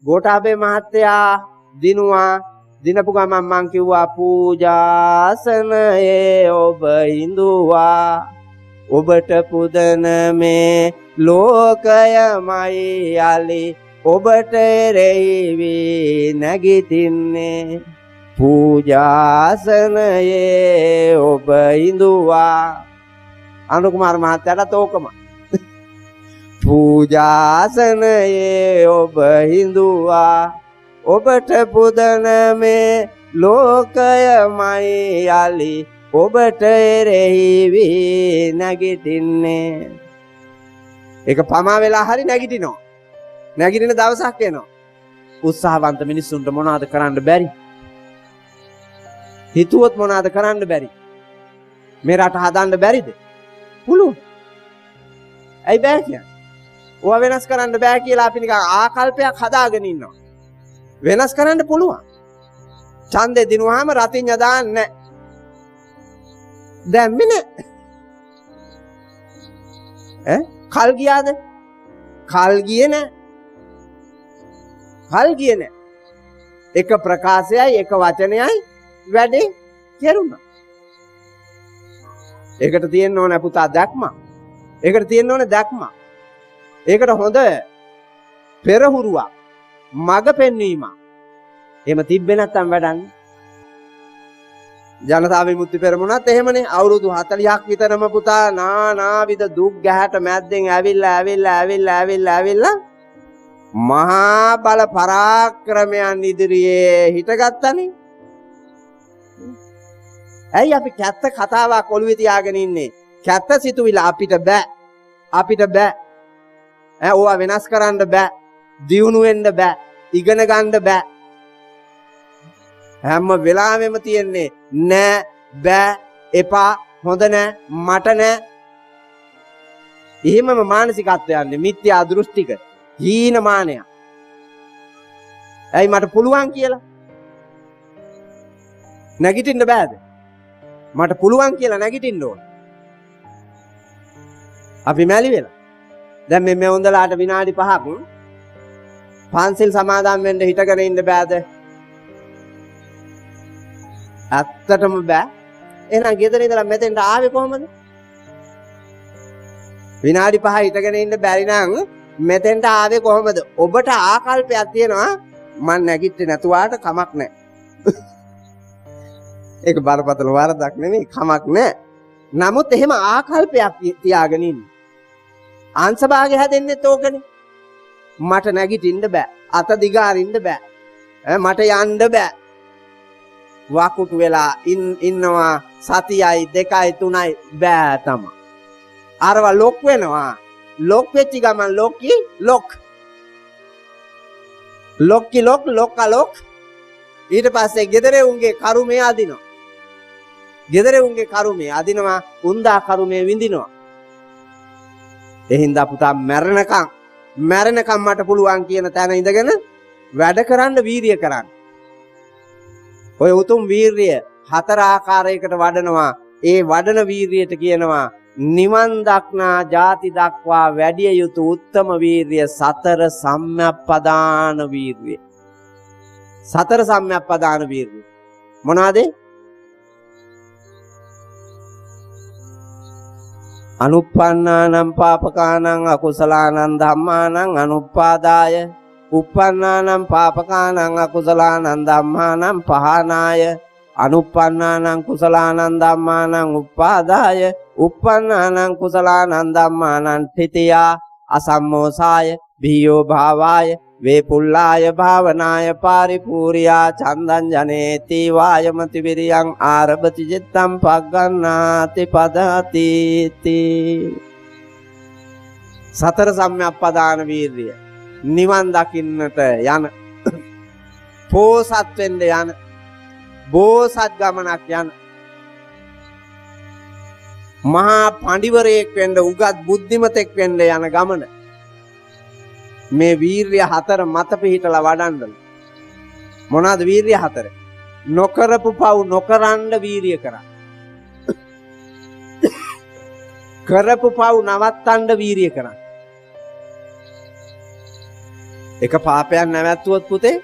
ගෝඨාභය මහත්තයා දිනුවා දිනපු ගමන් මං කිව්වා පූජාසනයේ ඔබ හිඳුවා ඔබට පුදන මේ ලෝකයමයි යලි ඔබට එරෙහි නැගිටින්නේ පූජාසනයේ ඔබ හිඳුවා අනුකුමාර මහත්තයාට තෝකම පූජාසනයේ ඔබ හිඳුවා ඔබට පුදන මේ ලෝකයමයි යලි ඔබට එරෙහි නැගිටින්නේ ඒක පමා වෙලා හරි නැගිටිනවා නැගිටින දවසක් එනවා උත්සාහවන්ත මිනිස්සුන්ට මොනවද කරන්න බැරි හිතුවොත් මොනවද කරන්න බැරි මේ රට හදන්න බැරිද පුළුවන් ඇයි බෑ කියන්නේ ඕවා වෙනස් කරන්න බෑ කියලා අපි නිකන් ආකල්පයක් හදාගෙන ඉන්නවා වෙනස් කරන්න පුළුවන් ඡන්දේ දිනුවාම රතිඤ්ඤ දාන්නේ දැම්මේ නෑ කල් ගියාද කල් ගියේ නෑ එක ප්‍රකාශයයි එක වචනයයි වැඩේ කෙරුණා ඒකට තියෙන්න ඕන පුතා දැක්ම ඒකට තියෙන්න ඕන දැක්ම ඒකට හොඳ පෙරහුරුවක් මග පෙන්වීමක් එහෙම තිබ්බේ නැත්තම් වැඩන්නේ ජනතා විමුක්ති පෙරමුණත් එහෙමනේ අවුරුදු 40ක් විතරම පුතා නානාවිද දුක් ගැහැට මැද්දෙන් ඇවිල්ලා මහා බල පරාක්‍රමයන් ඉදිරියේ හිටගත්තනේ ඇයි අපි කැත්ත කතාවක් ඔළුවේ තියාගෙන ඉන්නේ කැත්ත සිතුවිල්ල අපිට බෑ ඕවා වෙනස් කරන්න බෑ දියුණු වෙන්න බෑ ඉගෙන ගන්න බෑ හැම වෙලාවෙම තියෙන්නේ නෑ බෑ එපා හොඳ නෑ මට නෑ එහෙමම මානසිකත්වයන්නේ මිත්‍යා දෘෂ්ටික හීන මානයක් ඇයි මට පුළුවන් කියලා නැගිටින්න බෑද මට පුළුවන් කියලා නැගිටින්න ඕන අපි මැලි වෙලා දැන් මේ හොඳලාට විනාඩි 5ක් පන්සිල් සමාදන් වෙන්න හිටගෙන ඉන්න බෑද ඇත්තටම බෑ එහෙනම් ගෙදර ඉඳලා මෙතෙන්ට ආවේ කොහමද විනාඩි 5 හිටගෙන ඉන්න බැරි නම් මෙතෙන්ට ආවේ කොහමද ඔබට ආකල්පයක් තියෙනවා මං නැගිටින්නේ නැතුවාට කමක් නැහැ ඒක බරපතල වරදක් නෙමෙයි කමක් නැහැ නමුත් එහෙම ආකල්පයක් තියාගෙන ඉන්න අංශභාගය හැදෙන්නෙත් ඕකනේ මට නැගිටින්න බෑ අත දිගාරින්න බෑ මට යන්න බෑ වකුටු වෙලා ඉන්නවා සතියයි 2යි 3යි බෑ තමයි අරව ලොක් වෙනවා ලොක් වෙච්ච ගමන් ලොක්කි ලොක් ඊට පස්සේ ගෙදරේ උන්ගේ කරුමේ අදිනවා උන්දා කරුමේ විඳිනවා එහින්දා පුතා මැරෙනකම් මට පුළුවන් කියන තැන ඉඳගෙන වැඩ කරන්න වීරිය කරන්න ඔය උතුම් වීරිය 4 ආකාරයකට වඩනවා ඒ වඩන වීරියට කියනවා නිවන් දක්නා ජාති දක්වා වැඩි යුතු උත්තම වීරිය සතර සම්‍යක්පදාන වීරිය මොනවාද අනුප්පන්නානම් පාපකානං අකුසලානං ධම්මානං අනුප්පාදාය uppannānaṁ pāpakānaṁ akusalaanaṁ dhammānaṁ pahānāya anuppannānaṁ kusalānaṁ dhammānaṁ uppādāya uppannānaṁ kusalānaṁ dhammānaṁ thitiyā asammosāya bhiyo bhāvāya vepullāya bhavanāya pāripūriyā candaṁ janeti vāyamati viriyaṁ ārabati cittaṁ paggannāti padati සතර සම්‍යක්පදාන වීර්යය නිවන් දකින්නට යන පෝසත් වෙන්න යන බෝසත් ගමනක් යන මහා පඬිවරයෙක් වෙන්න උගත් බුද්ධිමතෙක් වෙන්න යන ගමන මේ වීර්ය හතර මත පිහිටලා වඩන්න මොනවාද වීර්ය හතර නොකරපු පව් නොකරන්න වීර්ය කරා කරපු පව් නවත්තන්න වීර්ය කරා එක පාපයක් නැවැත්තුවොත් පුතේ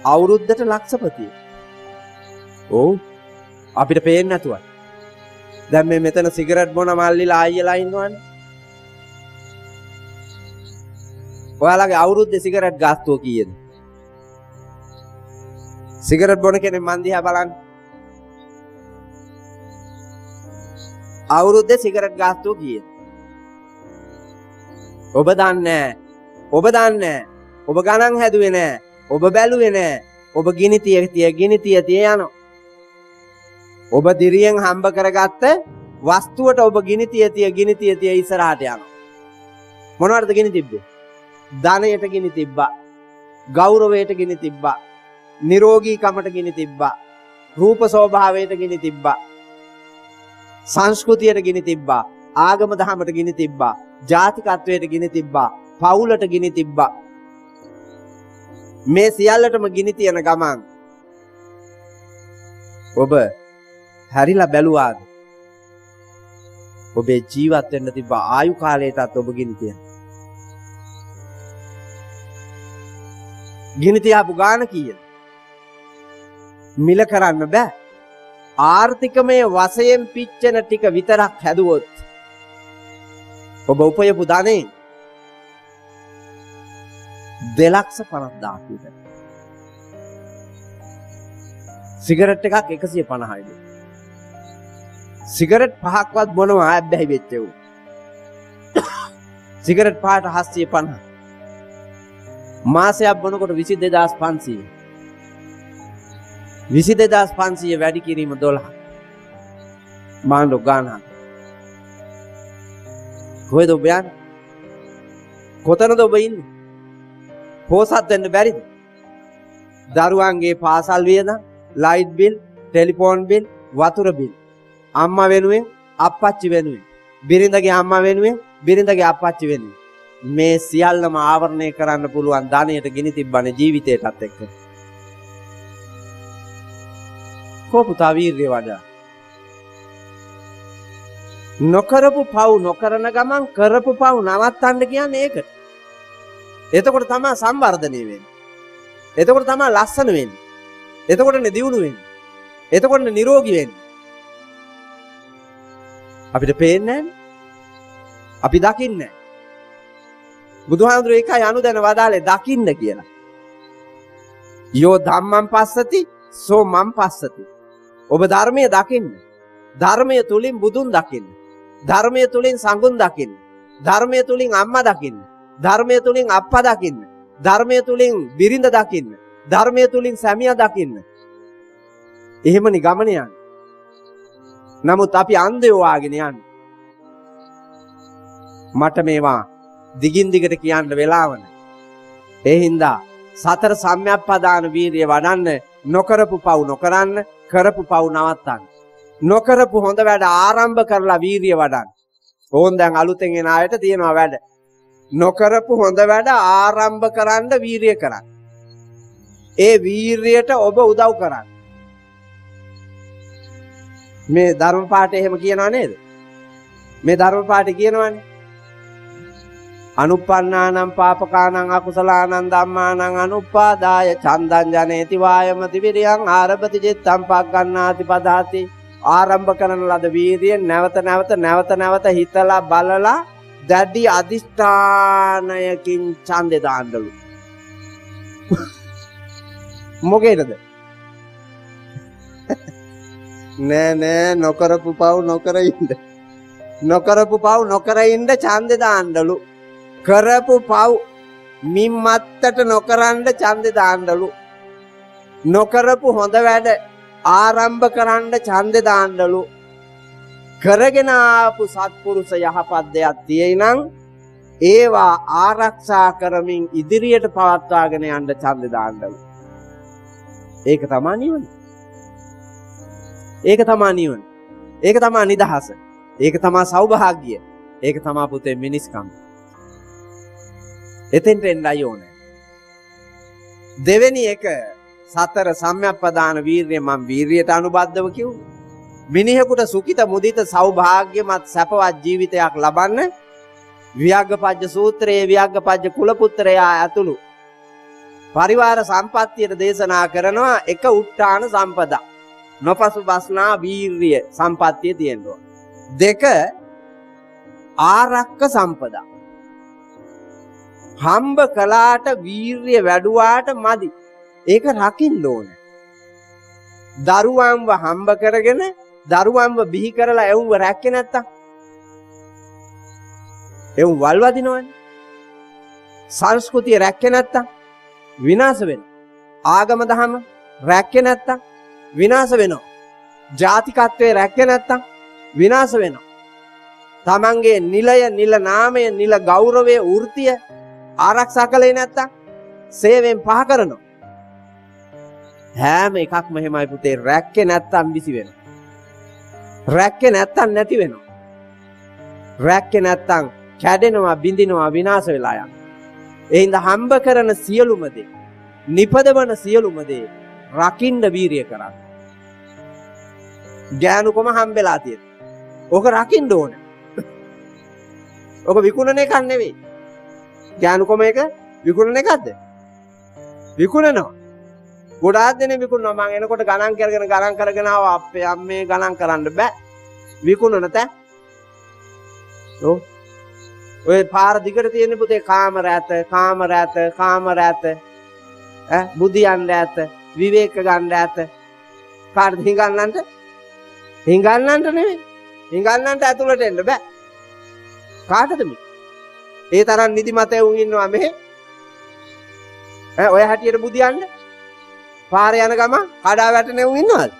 අවුරුද්දට ලක්ෂපතිය. ඔව් අපිට පේන්නේ නැතුවයි. දැන් මේ මෙතන සිගරට් බොන මල්ලිලා අයියලා ඉන්නවනේ. ඔයාලගේ අවුරුද්දේ සිගරට් ගාස්තුව කීයද? සිගරට් බොන කෙනෙක් මන් දිහා බලන්න. අවුරුද්දේ සිගරට් ගාස්තුව කීයද? ඔබ දන්නේ නැහැ. ඔබ ගණන් හැදුවේ නැහැ. ඔබ බැලුවේ නැහැ. ඔබ ගිනි තිය යනවා. ඔබ දිරියෙන් හම්බ කරගත්ත වස්තුවට ඔබ ගිනි තිය ඉස්සරහට යනවා. මොනවටද ගිනි තිබ්බේ? ධනයට ගිනි තිබ්බා. ගෞරවයට ගිනි තිබ්බා. නිරෝගීකමට ගිනි තිබ්බා. රූප ස්වභාවයට ගිනි තිබ්බා. සංස්කෘතියට ගිනි තිබ්බා. ආගම දහමට ගිනි තිබ්බා. ජාතිකත්වයට ගිනි තිබ්බා. පවුලට ගිනි තිබ්බා. මේ සියල්ලටම ගිනි තියන ගමන් ඔබ හැරිලා බැලුවාද? ඔබේ ජීවත් වෙන්න තිබ්බ ආයු කාලයටත් ඔබ ගිනි තියන. ගිනි තියාපු ගාන කීයද? මිල කරන්න බෑ. ආර්ථිකමය වශයෙන් පිච්චෙන ටික විතරක් හැදුවොත් ඔබ උපයපු ධනෙ 2,50,000 විතර. සිගරට් එකක් 150යිද? සිගරට් 5ක්වත් බොනවා ඇබ්බැහි වෙච්ච උ. සිගරට් 5ට 750. මාසයක් බොනකොට 22,500. 22,500 වැඩි කිරීම 12. මාණ්ඩු ගානක්. කොහෙද ඔබ යන්නේ? කොතනද ඔබ ඉන්නේ? පෝසත් වෙන්න බැරිද? දරුවන්ගේ පාසල් වියදම්, ලයිට් බිල්, ටෙලිෆෝන් බිල්, වතුර බිල්. අම්මා වෙනුවෙන්, අප්පච්චි වෙනුවෙන්, බිරිඳගේ අම්මා වෙනුවෙන්, බිරිඳගේ අප්පච්චි වෙනුවෙන්. මේ සියල්ලම ආවරණය කරන්න පුළුවන් ධනයට ගිනි තිබ්බනේ ජීවිතයටත් එක්ක. කොපුතා වීර්ය වඩා. නොකරපු පව් නොකරන ගමන් කරපු පව් නවත්තන්න කියන්නේ ඒකට. එතකොට තමයි සංවර්ධනය වෙන්නේ. එතකොට තමයි ලස්සන වෙන්නේ. එතකොටනේ දියුණු වෙන්නේ. එතකොටනේ නිරෝගී වෙන්නේ. අපිට පේන්නේ නැහැ. අපි දකින්නේ නැහැ. බුදුහාමුදුරුවෝ ඒකයි අනුදැන වදාලේ දකින්න කියලා. යෝ ධම්මං පස්සති සෝ මං පස්සති. ඔබ ධර්මයේ දකින්න. ධර්මයේ තුලින් බුදුන් දකින්න. ධර්මයේ තුලින් සංඝුන් දකින්න. ධර්මයේ තුලින් අම්මා දකින්න. ධර්මයේ තුලින් අප්පා දකින්න. ධර්මයේ තුලින් බිරිඳ දකින්න. ධර්මයේ තුලින් සැමියා දකින්න. එහෙමනි ගමන යන්නේ. නමුත් අපි අන්ධයෝ වාගෙන යන්නේ. මට මේවා දිගින් දිගට කියන්න වෙලාව නැහැ. ඒ හින්දා සතර සම්‍යක්පදාන වීරිය වඩන්න, නොකරපු පව් නොකරන්න, කරපු පව් නවත්තන්න. නොකරපු හොඳ වැඩ ආරම්භ කරලා වීරිය වඩන්න. ඕන් දැන් අලුතෙන් එන අයට තියෙනවා වැඩ. නොකරපු හොඳ වැඩ ආරම්භ කරන්න වීරිය කරන්න. ඒ වීරියට ඔබ උදව් කරන්න. මේ ධර්ම පාඨය එහෙම කියනවා නේද? මේ ධර්ම පාඨය කියනවානේ. අනුප්පන්නානම් පාපකානං අකුසලානං ධම්මානං අනුප්පාදාය චන්දං ජනේති වායමති විරියං ආරභති චිත්තං පග්ගණ්ණාති පදාති. ආරම්භ කරන ලද වීර්යයෙන් නැවත හිතලා බලලා දැඩි අදිෂ්ඨානයකින් ඡන්දේ දාන්නලු. මොකේද? නෑ නොකරපු පව් නොකර ඉන්න. නොකරපු පව් නොකර ඉන්න ඡන්දේ දාන්නලු. කරපු පව් මිම්මත්තට නොකරන්න ඡන්දේ දාන්නලු. නොකරපු හොඳ වැඩ ආරම්භ කරන්න ඡන්දේ දාන්නලු. කරගෙන ආපු සත්පුරුෂ යහපත් දෙයක් තියෙයි නම් ඒවා ආරක්ෂා කරමින් ඉදිරියට පවත්වාගෙන යන්න ඡන්දේ දාන්නලු. ඒක තමයි නිවන. ඒක තමයි නිවන. ඒක තමයි නිදහස. ඒක තමයි සෞභාග්‍ය. ඒක තමයි පුතේ මිනිස්කම්. එතෙන්ට එන්නයි ඕනේ. දෙවෙනි එක සතර සම්‍යක්පදාන වීර්යය මම වීර්යයට අනුබද්ධව කිව්වා. මිනිහෙකුට සුඛිත මුදිත සෞභාග්‍යමත් සැපවත් ජීවිතයක් ලබන්න වියග්ගපජ්ජ සූත්‍රයේ වියග්ගපජ්ජ කුල පුත්‍රයා ඇතුළු පරිවාර සම්පත්තියට දේශනා කරනවා එක උට්ටාන සම්පදා. නොපසු බස්නා වීර්ය සම්පත්තිය තියෙනවා. දෙක ආරක්ක සම්පදා. හම්බ කළාට වීර්ය වැඩුවාට මදි. ඒක රකින්න ඕන. දරුවන්ව හම්බ කරගෙන දරුවන්ව බිහි කරලා එවුන්ව රැක්කේ නැත්තම් එවුන් වල් වදිනවනේ. සංස්කෘතිය රැක්කේ නැත්තම් විනාශ වෙනවා. ආගම දහම රැක්කේ නැත්තම් විනාශ වෙනවා. ජාතිකත්වයේ රැක්කේ නැත්තම් විනාශ වෙනවා. තමන්ගේ නිලය, නිල නාමය, නිල ගෞරවය, වෘත්තිය ආරක්ෂා කළේ නැත්තම් සේවයෙන් පහ කරනවා. හැම එකක්ම එහෙමයි පුතේ. රැක්කේ නැත්තම් විසි වෙනවා. රැක්කේ නැත්තම් නැති වෙනවා. රැක්කේ නැත්තම් කැඩෙනවා, බිඳිනවා, විනාශ වෙලා යනවා. ඒ හින්දා හම්බ කරන සියලුම දේ, නිපදවන සියලුම දේ රකින්න වීරිය කරන්න. ඥානුකම හම්බෙලා තියෙනවා. ඕක රකින්න ඕන. ඕක විකුණන එකක් නෙවෙයි. ඥානුකම එක විකුණන එකක්ද? විකුණනවා. ගොඩාක් දෙනෙක් විකුණනවා. මම එනකොට ගණන් කරගෙන ආවා. අපේ අම්මේ ගණන් කරන්න බෑ. විකුණන තැ. ඔය පාර දිගට තියෙන පුතේ කාමර ඇත. බුදියන්න ඇත. විවේක ගන්න ඇත. කාටද හිඟන්නන්ට? හිඟන්නන්ට නෙවෙයි. හිඟන්නන්ට ඇතුළට එන්න බෑ. කාටද මේ? ඒ තරම් නිදිමත වුන් ඉන්නවා මෙහෙ. ඔය හැටියට බුදියන්න පාරේ යන ගම කඩා වැටෙන වුන් ඉන්නවද?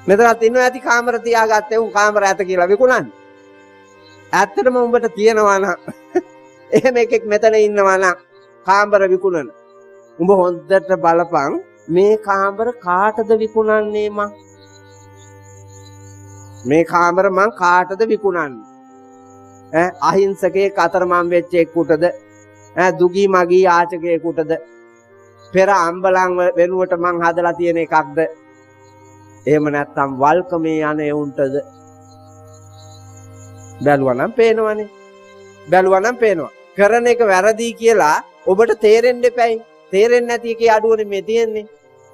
මෙතනත් ඉන්නවා ඇති කාමර තියාගත්තේ උන් කාමර ඇත කියලා විකුණන්නේ. ඇත්තටම උඹට තියෙනවා නම් එහෙම එකෙක් මෙතන ඉන්නවා නම් කාමර විකුණන. උඹ හොඳට බලපන් මේ කාමර කාටද විකුණන්නේ මං? මේ කාමර මං කාටද විකුණන්නේ? අහිංසකයෙක් අතරමං වෙච්ච එක්කුටද? දුගී මගී යාචකයෙකුටද? පෙර අම්බලන් වෙනුවට මං හදලා තියෙන එකක්ද? එහෙම නැත්නම් වල්කමේ යන එවුන්ටද? බැලුවනම් පේනවනේ. බැලුවනම් පේනවා. කරන එක වැරදි කියලා ඔබට තේරෙන්න එපැයි. තේරෙන්නේ නැති එකේ අඩුවනේ මේ තියෙන්නේ.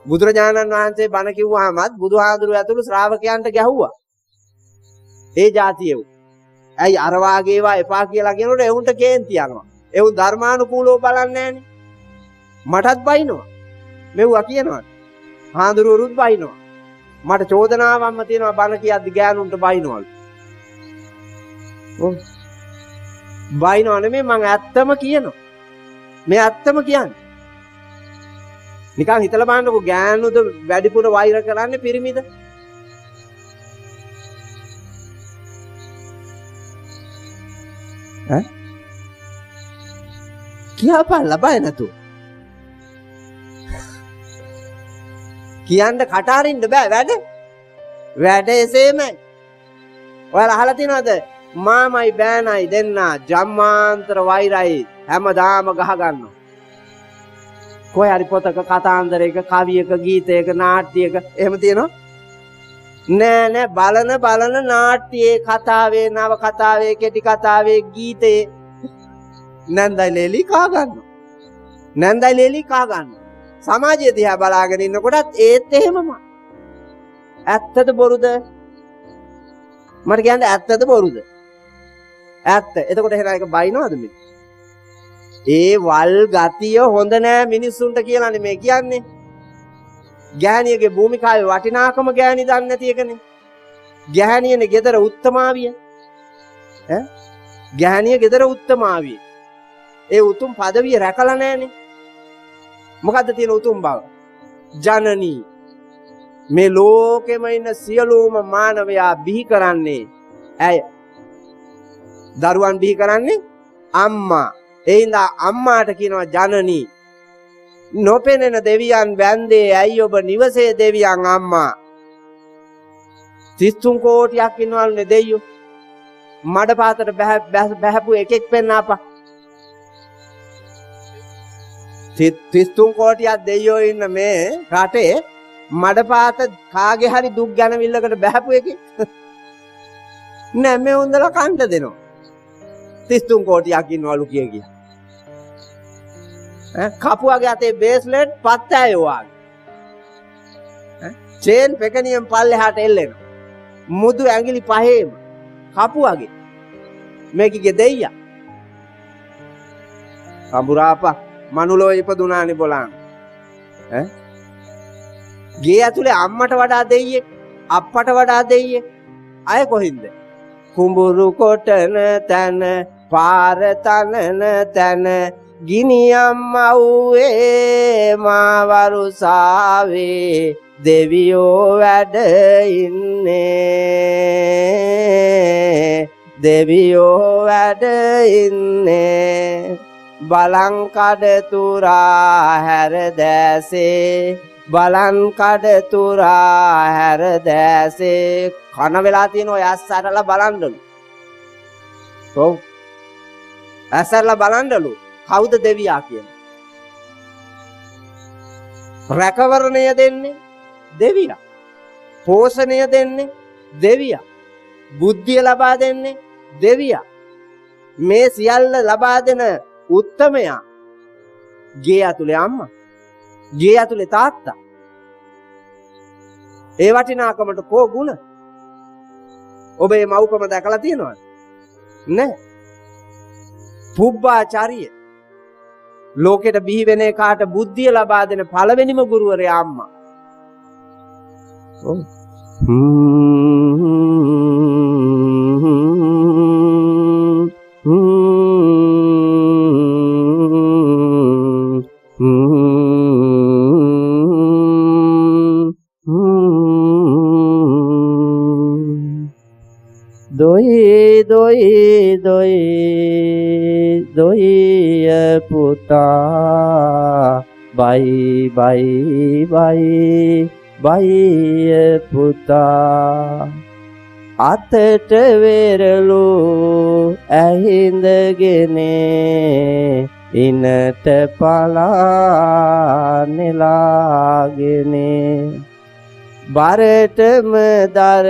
බුදුරජාණන් වහන්සේ බණ කිව්වහමත් බුදුහාඳුරු ඇතුළු ශ්‍රාවකයන්ට ගැහුවා. ඒ જાතියෙව. ඇයි අර වාගේ ඒවා එපා කියලා කියනකොට එවුන්ට කේන්ති යනවා. එවුන් ධර්මානුකූලව බලන්නේ නැහනේ. මටත් බයිනවා. මෙව්වා කියනවා. හාඳුරුවරුත් බයිනවා. මට චෝදනාවක්ම තියෙනවා බණ කියද්දි ගෑනුන්ට බයිනවලු. බයිනව නෙමෙයි මං ඇත්තම කියනවා. මේ ඇත්තම කියන්නේ. නිකන් හිතලා බලන්නකෝ ගෑනුද වැඩිපුර වෛර කරන්නේ පිරිමිද? කියපල්ලා බය නැතු. කියන්න කට අරින්න බෑ වැඩ. වැඩ එසේමයි. ඔයාලා අහලා තියෙනවද? මාමයි බෑනයි දෙන්නා ජම්මාන්තර වෛරයි හැමදාම ගහ ගන්නවා. කොයි හරි පොතක කතාන්දරයක කවියක ගීතයක නාට්‍යයක එහෙම තියෙනවා? නෑ බලන නාට්‍යයේ කතාවේ නව කතාවේ කෙටි කතාවේ ගීතේ නැන්දයි ලේලි කා ගන්නවා. නැන්දයි ලේලි කා ගන්නවා. සමාජය දිහා බලාගෙන ඉන්නකොටත් ඒත් එහෙමම. ඇත්තද බොරුද? මට කියන්නේ ඇත්තද බොරුද? ඇත්ත. එතකොට එහෙනම් ඒක බයිනවද මේ? ඒ වල් ගතිය හොඳ නෑ මිනිස්සුන්ට කියලානේ මේ කියන්නේ. ගෑණියගේ භූමිකාවේ වටිනාකම ගෑණි දන්නේ නැති එකනේ. ගෑණියනේ ගෙදර උත්තමාවිය. ගෑණිය ගෙදර උත්තමාවිය. ඒ උතුම් পদවිය රැකලා නෑනේ. මොකද්ද තියෙන උතුම් බව? ජනනී. මේ ලෝකෙම ඉන්න සියලුම මානවයා බිහි කරන්නේ ඇය. දරුවන් බිහි කරන්නේ අම්මා. ඒ හින්දා අම්මාට කියනවා ජනනී. නොපෙනෙන දෙවියන් වැන්දේ ඇයි ඔබ නිවසේ දෙවියන් අම්මා. 33 කෝටියක් ඉන්නවලුනේ දෙයියෝ. මඩ පාතට බැහැපු එකෙක් පෙන්නාපා. 33 කෝටියක් දෙයියෝ ඉන්න මේ රටේ මඩ පාත කාගේ හරි දුක් ගැනවිල්ලකට බැහැපු එකෙක් නෑ. මේ උන්දලා කන්න දෙනවා. 33 කෝටියක් ඉන්නවලු කිය. කපුවගේ අතේ බේස්ලට් පත්තෑයෝ වාගේ. චේන් පෙකනියෙන් පල්ලෙහාට එල්ලෙනවා. මුදු ඇඟිලි පහේම කපුවගේ. මේකගේ දෙයියා. කඹුරාපා මනුලෝ ඉපදුනානේ බලන්න. ගේ ඇතුලේ අම්මට වඩා දෙයියෙක්, අප්පට වඩා දෙයියෙක්. අය කොහින්ද? කුඹුරු කොටන තැන, පාර තනන තැන, ගිනියම් අවුවේ මාවරුසාවේ දෙවියෝ වැඩ ඉන්නේ, දෙවියෝ වැඩ ඉන්නේ. බලං කඩ තුරා හැර දැසේ, බලන් කඩ තුරා හැර දැසේ. කන වෙලා තියෙන ඔය ඇස්සරලා බලන්නලු. ඔව්. ඇස්සරලා බලන්නලු. කවුද දෙවියා කියන්නේ? රැකවරණය දෙන්නේ දෙවියා. පෝෂණය දෙන්නේ දෙවියා. බුද්ධිය ලබා දෙන්නේ දෙවියා. මේ සියල්ල ලබා දෙන උත්තමයා ගේ ඇතුලේ අම්මා, ගේ ඇතුලේ තාත්තා. ඒ වටිනාකමට කෝ ගුණ? ඔබේ මව්කම දැකලා තියෙනවද? නැහැ. පුබ්බාචාරිය. ලෝකෙට බිහි වෙන එකාට බුද්ධිය ලබා දෙන පළවෙනිම ගුරුවරයා අම්මා. ඔව්. දොයි දොයි දොයි දොයි පුතා, බයි බයි බයි බයි පුතා. අතට වෙරළු ඇහිඳගෙන ඉනට පලා නෙලාගෙන, බරටම දර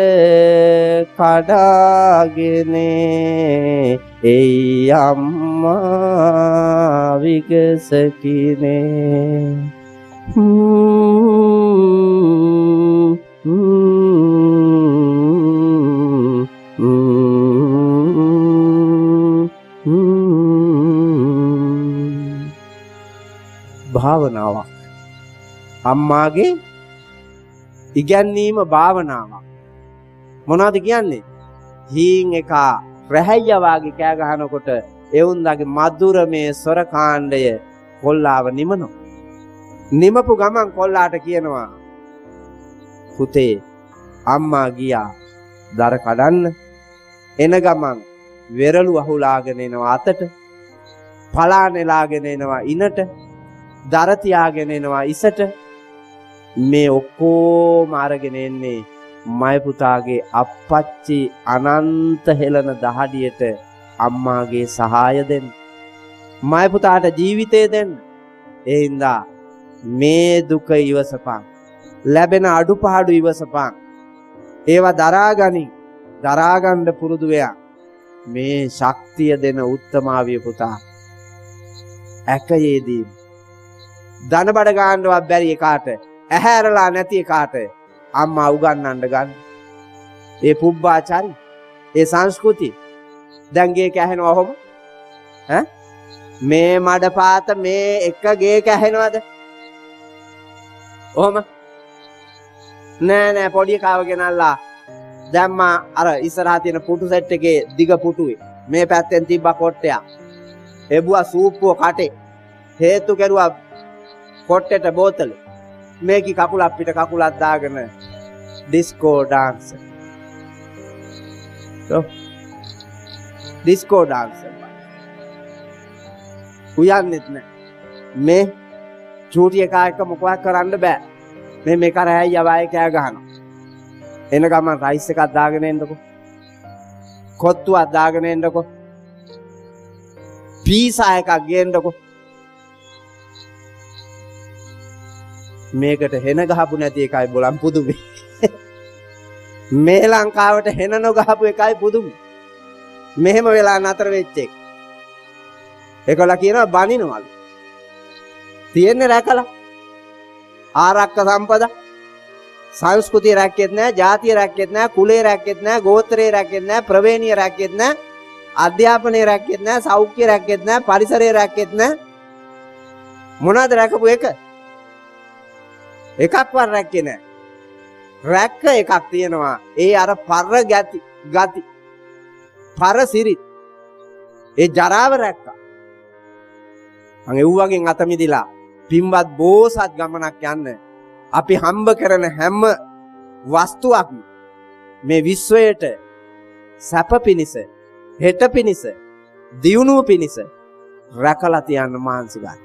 කඩාගෙන එයි අම්මා විගසකිනේ. භාවනාවක්. අම්මාගේ ඉගැන්වීම භාවනාවක්. මොනවද කියන්නේ? හීන් එක රැහැයියා වාගේ කෑ ගහනකොට එවුන්දාගේ මధుර මේ සොර කාණ්ඩය කොල්ලාව නිමනවා. නිමපු ගමන් කොල්ලාට කියනවා, පුතේ අම්මා ගියා දර කඩන්න. එන ගමන් වෙරළු අහුලාගෙන එනවා අතට, පලානෙලාගෙන එනවා ඉනට, දර තියාගෙන එනවා ඉසට. මේ ඔක්කොම අරගෙන එන්නේ මය පුතාගේ අප්පච්චි අනන්ත හෙළන දහඩියට අම්මාගේ සහාය දෙන්න, මය පුතාට ජීවිතය දෙන්න. ඒ හින්දා මේ දුක ඉවසපන්, ලැබෙන අඩුපාඩු ඉවසපන්, ඒවා දරාගනින්, දරාගන්න පුරුදු වෙයන්. මේ ශක්තිය දෙන උත්තමාවිය පුතා ඇකයේදී ධන බඩ ගන්නවත් බැරි එකාට, ඇහැරලා නැති එකාට අම්මා උගන්වන්න ගන්න. ඒ පුබ්බාචාරි, ඒ සංස්කෘති දැන් ගේක ඇහෙනවා ඔහොම. මේ මඩ පාත මේ එක ගේක ඇහෙනවද? ඔහොම නෑ නෑ. පොඩි කාව ගෙනල්ලා දැම්මා අර ඉස්සරහා තියෙන පුටු සෙට් එකේ දිග පුටුවේ මේ පැත්තෙන් තිබ්බා කොට්ටයක්. එබුවා සූප්පුව කටේ, හේතු කෙරුවා කොට්ටෙට බෝතලේ. මේකි කකුලක් පිට කකුලක් දාගෙන ඩිස්කෝ ඩාන්සර්. Disco dancer. උයන්නෙත් නෑ. මේ චූටි එකා එක්ක මොකවත් කරන්න බෑ. මේ කරහැයි යවයි කෑ ගහනවා. එන ගමන් රයිස් එකක් දාගෙන එන්නකො, කොත්තුවක් දාගෙන එන්නකො, පීසා එකක් ගේන්නකො. මේකට හෙන ගහපු නැති එකයි බලන් පුදුමේ. මේ ලංකාවට හෙන නොගහපු එකයි පුදුමේ. මෙහෙම වෙලා නතර වෙච්ච එක. ඒකලා කියනවා බනිනවලු. තියෙන්නේ රැකලා. ආරක්ක සම්පදා. සංස්කෘතිය රැක්කෙත් නැහැ, ජාතිය රැක්කෙත් නැහැ, කුලය රැක්කෙත් නැහැ, ගෝත්‍රය රැක්කෙත් නැහැ, ප්‍රවේණිය රැක්කෙත් නැහැ, අධ්‍යාපනය රැක්කෙත් නැහැ, සෞඛ්‍ය රැක්කෙත් නැහැ, පරිසරය රැක්කෙත් නැහැ. මොනවද රැකපු එක? එකක්වත් රැක්කේ නැහැ. රැක්ක එකක් තියෙනවා. ඒ අර පර ගති. පර සිරිත්. ඒ ජරාව රැක්කා. මං එව්වගෙන් අත මිදිලා පින්වත් බෝසත් ගමනක් යන්න අපි හම්බ කරන හැම වස්තුවක්ම මේ විශ්වයට සැප පිණිස, හෙට පිණිස, දියුණුව පිණිස රැකලා තියන්න මානසිකයි.